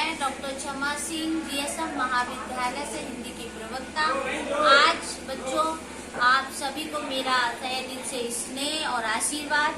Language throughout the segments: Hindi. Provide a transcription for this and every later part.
मैं डॉक्टर क्षमा सिंह जीएसएम महाविद्यालय से हिंदी की प्रवक्ता। आज बच्चों, आप सभी को मेरा तहे दिल से स्नेह और आशीर्वाद।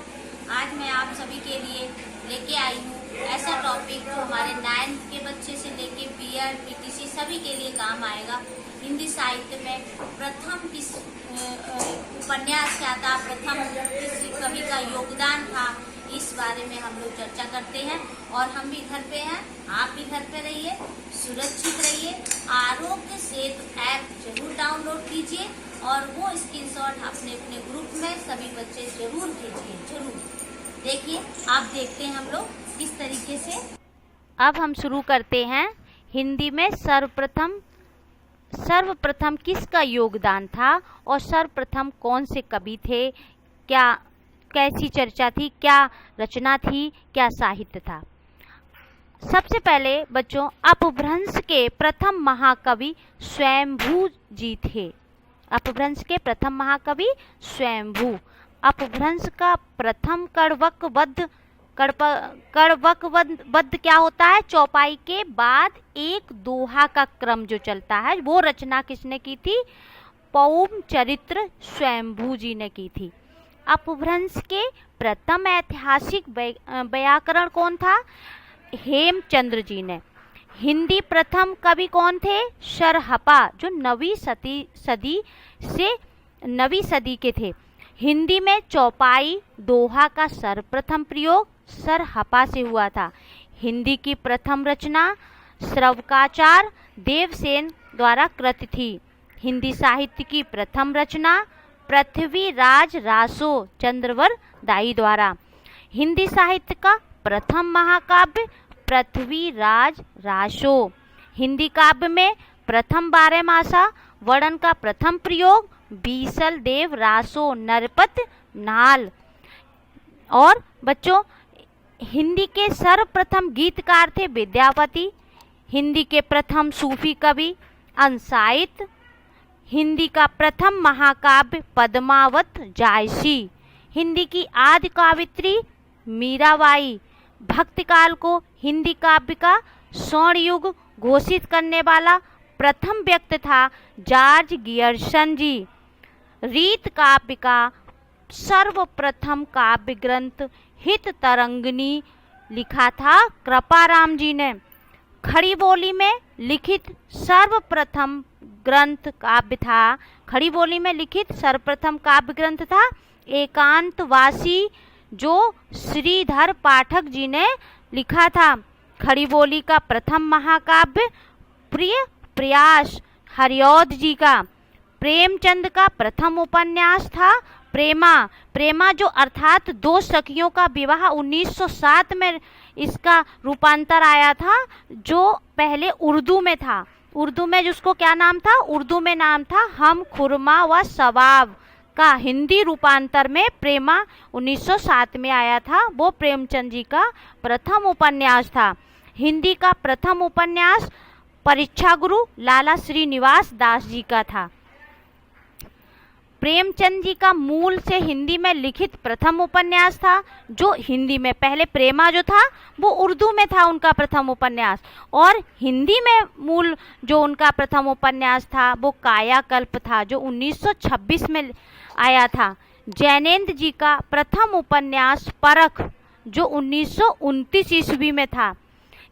आज मैं आप सभी के लिए लेके आई हूँ ऐसा टॉपिक जो हमारे 9th के बच्चे से लेके बीएड पीटीसी सभी के लिए काम आएगा। हिंदी साहित्य में प्रथम किस उपन्यास क्या था, प्रथम किस कवि का योगदान था, इस बारे में हम लोग चर्चा करते हैं। और हम भी घर पे हैं, आप भी घर पे रहिए, सुरक्षित रहिए। आरोग्य सेतु ऐप जरूर डाउनलोड कीजिए और वो स्क्रीनशॉट अपने अपने ग्रुप में सभी बच्चे जरूर भेजिए। जरूर देखिए, आप देखते हैं हम लोग किस तरीके से। अब हम शुरू करते हैं। हिंदी में सर्वप्रथम किसका योगदान था और सर्वप्रथम कौन से कवि थे, क्या कैसी चर्चा थी, क्या रचना थी, क्या साहित्य था। सबसे पहले बच्चों, अपभ्रंश के प्रथम महाकवि स्वयंभू जी थे। अपभ्रंश के प्रथम महाकवि स्वयंभू। अपभ्रंश का प्रथम कड़वकबद्ध क्या होता है, चौपाई के बाद एक दोहा का क्रम जो चलता है, वो रचना किसने की थी? पौम चरित्र स्वयंभू जी ने की थी। अपभ्रंश के प्रथम ऐतिहासिक व्याकरण कौन था? हेमचंद्र जी ने। हिंदी प्रथम कवि कौन थे? सरहपा, जो 9वीं सदी के थे। हिंदी में चौपाई दोहा का सर्वप्रथम प्रयोग सरहपा से हुआ था। हिंदी की प्रथम रचना श्रवकाचार्य देवसेन द्वारा कृत थी। हिंदी साहित्य की प्रथम रचना पृथ्वीराज रासो चंद्रवर दाई द्वारा। हिंदी साहित्य का प्रथम महाकाव्य पृथ्वीराज रासो। हिंदी काव्य में प्रथम 12 मासा वर्णन का प्रथम प्रयोग बीसल देव रासो नरपत नाल। और बच्चों, हिंदी के सर्वप्रथम गीतकार थे विद्यापति। हिंदी के प्रथम सूफी कवि अंसाइत। हिंदी का प्रथम महाकाव्य पद्मावत जायसी। हिंदी की आदि कावित्री मीराबाई। भक्तिकाल को हिंदी काव्य का स्वर्ण युग घोषित करने वाला प्रथम व्यक्ति था जॉर्ज गियर्सन जी। रीत काव्य का सर्वप्रथम काव्य ग्रंथ हित तरंगिणी लिखा था कृपाराम जी ने। खड़ी बोली में लिखित सर्वप्रथम ग्रंथ काव्य था, खड़ी बोली में लिखित सर्वप्रथम काव्य ग्रंथ था एकांतवासी, जो श्रीधर पाठक जी ने लिखा था। खड़ी बोली का प्रथम महाकाव्य प्रिय प्रयास हरिऔध जी का। प्रेमचंद का प्रथम उपन्यास था प्रेमा। प्रेमा जो अर्थात दो सखियों का विवाह 1907 में इसका रूपांतर आया था, जो पहले उर्दू में था। उर्दू में जिसको क्या नाम था? उर्दू में नाम था हम खुरमा व सवाब का हिंदी रूपांतर में प्रेमा 1907 में आया था। वो प्रेमचंद जी का प्रथम उपन्यास था। हिंदी का प्रथम उपन्यास परीक्षा गुरु लाला श्रीनिवास दास जी का था। प्रेमचंद जी का मूल से हिंदी में लिखित प्रथम उपन्यास था, जो हिंदी में पहले प्रेमा जो था वो उर्दू में था उनका प्रथम उपन्यास, और हिंदी में मूल जो उनका प्रथम उपन्यास था वो कायाकल्प था, जो 1926 में आया था। जैनेन्द्र जी का प्रथम उपन्यास परख, जो 1929 ईस्वी में था।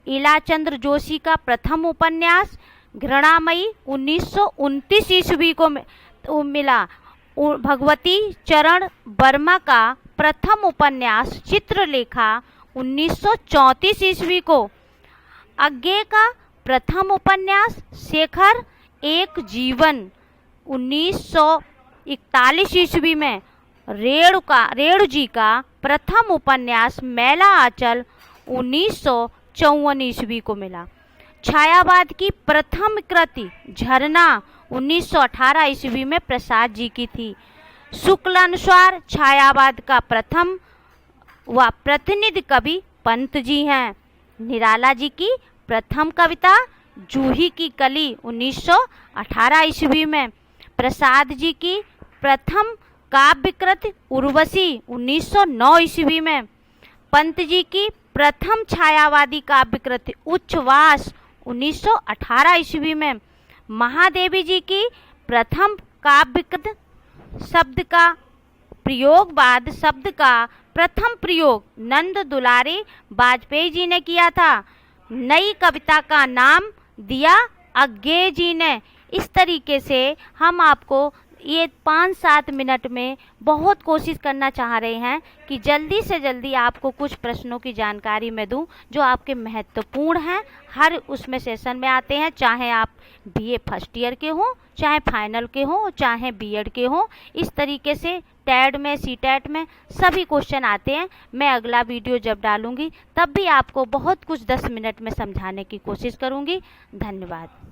इलाचंद्र जोशी का प्रथम उपन्यास घृणामयी 1929 ईस्वी को मिला। भगवती चरण वर्मा का प्रथम उपन्यास चित्रलेखा 1934 ईस्वी को। अज्ञे का प्रथम उपन्यास शेखर एक जीवन 1941 ईस्वी में। रेणु जी का प्रथम उपन्यास मैला आंचल 1954 ईस्वी को मिला। छायावाद की प्रथम कृति झरना 1918 ईस्वी में प्रसाद जी की थी। शुक्ल अनुसार छायावाद का प्रथम व प्रतिनिधि कवि पंत जी हैं। निराला जी की प्रथम कविता जूही की कली 1918 ईस्वी में। प्रसाद जी की प्रथम काव्य कृति उर्वशी 1909 ईस्वी में। पंत जी की प्रथम छायावादी काव्य कृति उच्छ्वास 1918 ईस्वी में। महादेवी जी की प्रथम काव्य कृत शब्द का प्रयोगवाद शब्द का प्रथम प्रयोग नंद दुलारी वाजपेयी जी ने किया था। नई कविता का नाम दिया अज्ञेय जी ने। इस तरीके से हम आपको ये 5-7 मिनट में बहुत कोशिश करना चाह रहे हैं कि जल्दी से जल्दी आपको कुछ प्रश्नों की जानकारी मैं दूं जो आपके महत्वपूर्ण हैं, हर उसमें सेशन में आते हैं, चाहे आप बीए फर्स्ट ईयर के हों, चाहे फाइनल के हों, चाहे बीएड के हों। इस तरीके से टेड में, सीटेट में सभी क्वेश्चन आते हैं। मैं अगला वीडियो जब डालूंगी तब भी आपको बहुत कुछ 10 मिनट में समझाने की कोशिश करूंगी। धन्यवाद।